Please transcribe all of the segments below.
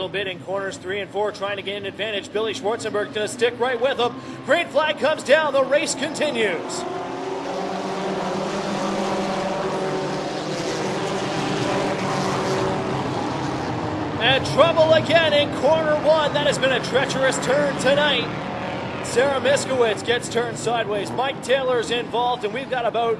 little bit in corners 3 and 4, trying to gain an advantage. Billy Schwarzenberg to stick right with him. Green flag comes down. The race continues. And trouble again in corner 1. That has been a treacherous turn tonight. Sarah Miskowitz gets turned sideways. Mike Taylor's involved, and we've got about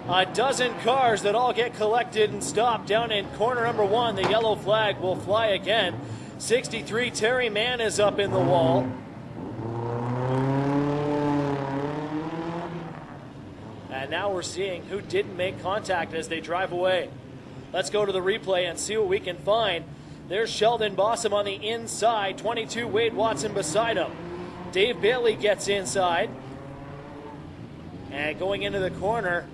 a dozen cars that all get collected and stopped down in corner number 1. The yellow flag will fly again. 63 Terry Mann is up in the wall. And now we're seeing who didn't make contact as they drive away. Let's go to the replay and see what we can find. There's Sheldon Bossum on the inside. 22 Wade Watson beside him. Dave Bailey gets inside. And going into the corner,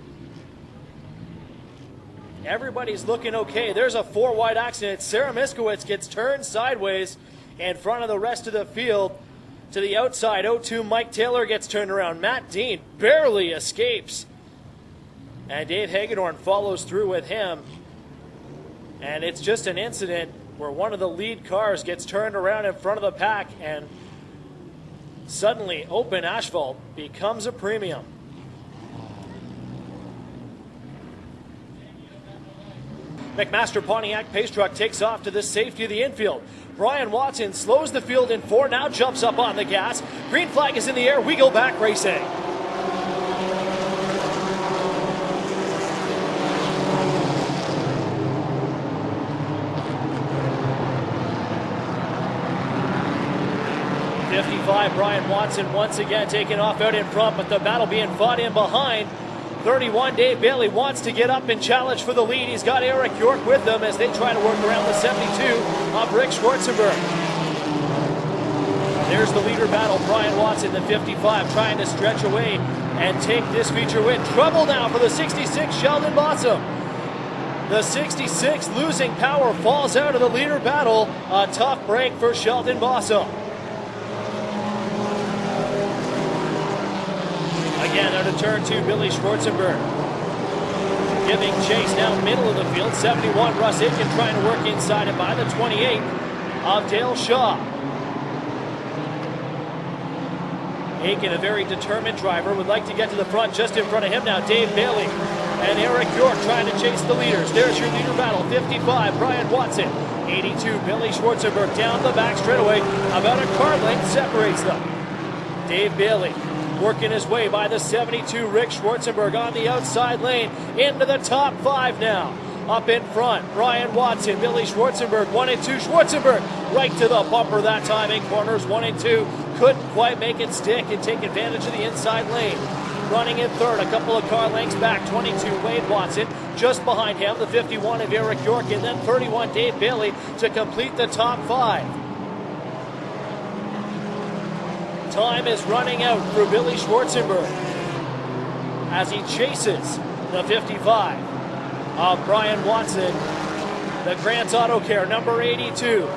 everybody's looking okay. There's a 4-wide accident. Sarah Miskowitz gets turned sideways in front of the rest of the field to the outside. 0-2 Mike Taylor gets turned around. Matt Dean barely escapes. And Dave Hagedorn follows through with him. And it's just an incident where one of the lead cars gets turned around in front of the pack, and suddenly open asphalt becomes a premium. McMaster Pontiac Pace Truck takes off to the safety of the infield. Brian Watson slows the field in 4, now jumps up on the gas. Green flag is in the air. We go back racing. Brian Watson once again taking off out in front, but the battle being fought in behind. 31 Dave Bailey wants to get up and challenge for the lead. He's got Eric York with them as they try to work around the 72 of Rick Schwarzenberg. There's the leader battle. Brian Watson, the 55, trying to stretch away and take this feature win. Trouble now for the 66 Sheldon Bossum. The 66 losing power falls out of the leader battle. A tough break for Sheldon Bossum. Again, out of turn 2, Billy Schwarzenberg giving chase down middle of the field. 71, Russ Aiken trying to work inside it by the 28 of Dale Shaw. Aiken, a very determined driver, would like to get to the front. Just in front of him now, Dave Bailey and Eric York trying to chase the leaders. There's your leader battle. 55, Brian Watson. 82, Billy Schwarzenberg down the back straightaway. About a car length separates them. Dave Bailey working his way by the 72, Rick Schwarzenberg on the outside lane into the top 5 now. Up in front, Brian Watson, Billy Schwarzenberg, 1 and 2. Schwarzenberg right to the bumper that time in corners 1 and 2. Couldn't quite make it stick and take advantage of the inside lane. Running in third, a couple of car lengths back, 22 Wade Watson. Just behind him, the 51 of Eric York, and then 31 Dave Bailey to complete the top 5. Time is running out for Billy Schwarzenberg as he chases the 55 of Brian Watson, the Grant Auto Care number 82,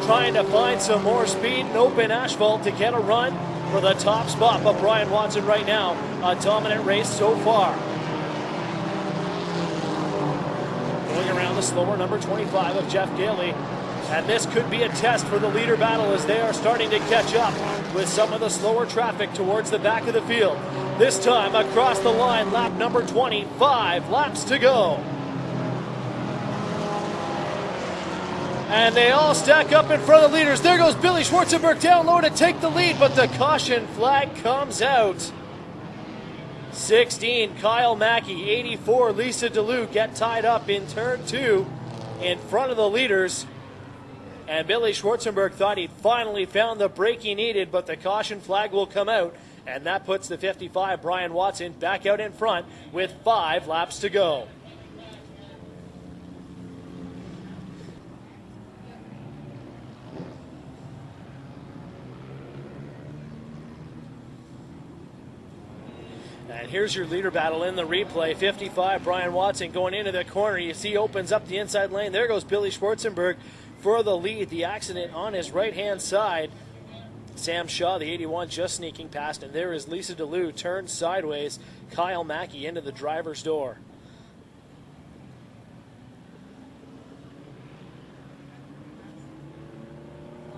trying to find some more speed and open asphalt to get a run for the top spot. But Brian Watson right now, a dominant race so far. Going around the slower number 25 of Jeff Daly. And this could be a test for the leader battle as they are starting to catch up with some of the slower traffic towards the back of the field. This time across the line, lap number 25, laps to go. And they all stack up in front of the leaders. There goes Billy Schwarzenberg down low to take the lead, but the caution flag comes out. 16, Kyle Mackey. 84, Lisa DeLue get tied up in turn 2 in front of the leaders. And Billy Schwarzenberg thought he'd finally found the break he needed, but the caution flag will come out, and that puts the 55, Brian Watson, back out in front with 5 laps to go. And here's your leader battle in the replay. 55, Brian Watson going into the corner. You see opens up the inside lane. There goes Billy Schwarzenberg for the lead. The accident on his right-hand side. Sam Shaw, the 81, just sneaking past. And there is Lisa DeLue turned sideways. Kyle Mackey into the driver's door.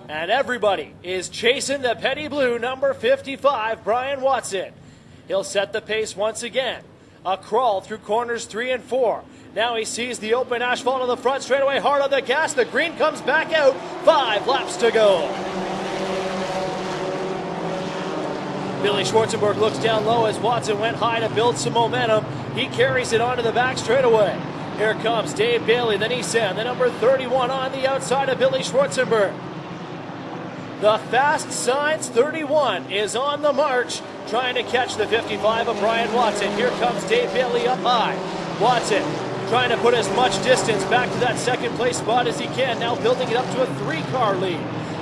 And everybody is chasing the Petty Blue, number 55, Brian Watson. He'll set the pace once again. A crawl through corners 3 and 4. Now he sees the open asphalt on the front straightaway, hard on the gas. The green comes back out. 5 laps to go. Billy Schwarzenberg looks down low as Watson went high to build some momentum. He carries it onto the back straightaway. Here comes Dave Bailey, the Nissan, the number 31 on the outside of Billy Schwarzenberg. The Fast Signs 31 is on the march, trying to catch the 55 of Brian Watson. Here comes Dave Bailey up high. Watson trying to put as much distance back to that second place spot as he can, now building it up to a 3-car lead.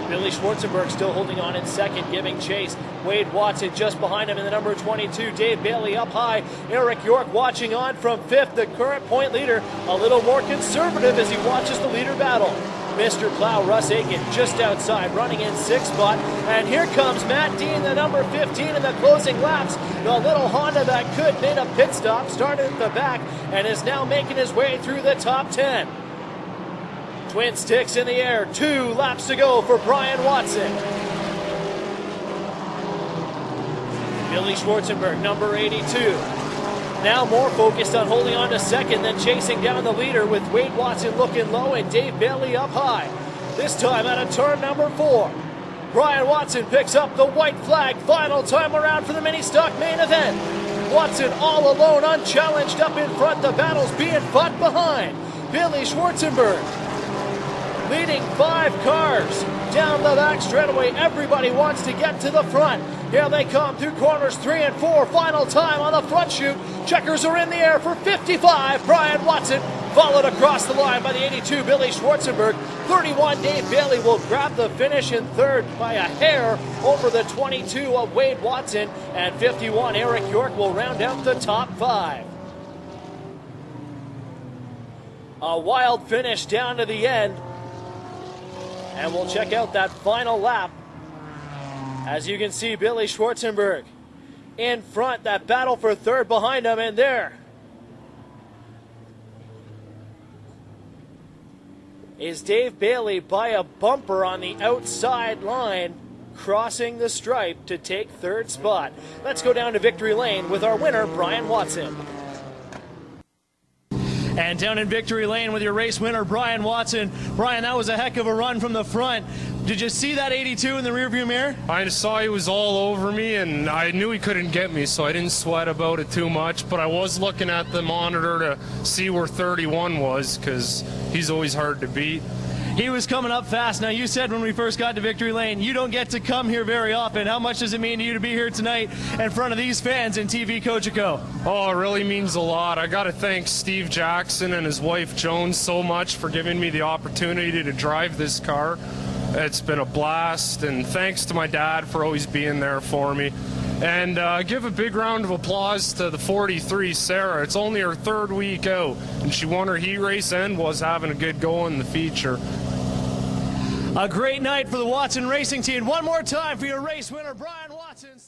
Billy Schwarzenberg still holding on in second, giving chase. Wade Watson just behind him in the number 22. Dave Bailey up high. Eric York watching on from 5th. The current point leader a little more conservative as he watches the leader battle. Mr. Plow, Russ Aiken, just outside, running in 6th spot. And here comes Matt Dean, the number 15 in the closing laps. The little Honda that could made a pit stop, started at the back, and is now making his way through the top 10. Twin sticks in the air, 2 laps to go for Brian Watson. Billy Schwarzenberg, number 82. Now more focused on holding on to second than chasing down the leader, with Wade Watson looking low and Dave Bailey up high. This time out of turn number 4. Brian Watson picks up the white flag. Final time around for the mini stock main event. Watson all alone, unchallenged up in front. The battle's being fought behind. Billy Schwarzenberg leading 5 cars down the back straightaway. Everybody wants to get to the front. Here they come through corners 3 and 4. Final time on the front chute. Checkers are in the air for 55. Brian Watson followed across the line by the 82 Billy Schwarzenberg. 31 Dave Bailey will grab the finish in third by a hair over the 22 of Wade Watson. And 51 Eric York will round out the top 5. A wild finish down to the end. And we'll check out that final lap. As you can see, Billy Schwarzenberg in front, that battle for third behind him, and there is Dave Bailey by a bumper on the outside line, crossing the stripe to take third spot. Let's go down to victory lane with our winner, Brian Watson. And down in victory lane with your race winner, Brian Watson. Brian, that was a heck of a run from the front. Did you see that 82 in the rearview mirror? I saw he was all over me, and I knew he couldn't get me, so I didn't sweat about it too much. But I was looking at the monitor to see where 31 was, because he's always hard to beat. He was coming up fast. Now, you said when we first got to victory lane, you don't get to come here very often. How much does it mean to you to be here tonight in front of these fans in TV Cogeco? Oh, it really means a lot. I got to thank Steve Jackson and his wife Joan so much for giving me the opportunity to drive this car. It's been a blast, and thanks to my dad for always being there for me. And give a big round of applause to the 43, Sarah. It's only her 3rd week out, and she won her heat race and was having a good go in the feature. A great night for the Watson Racing Team. One more time for your race winner, Brian Watson.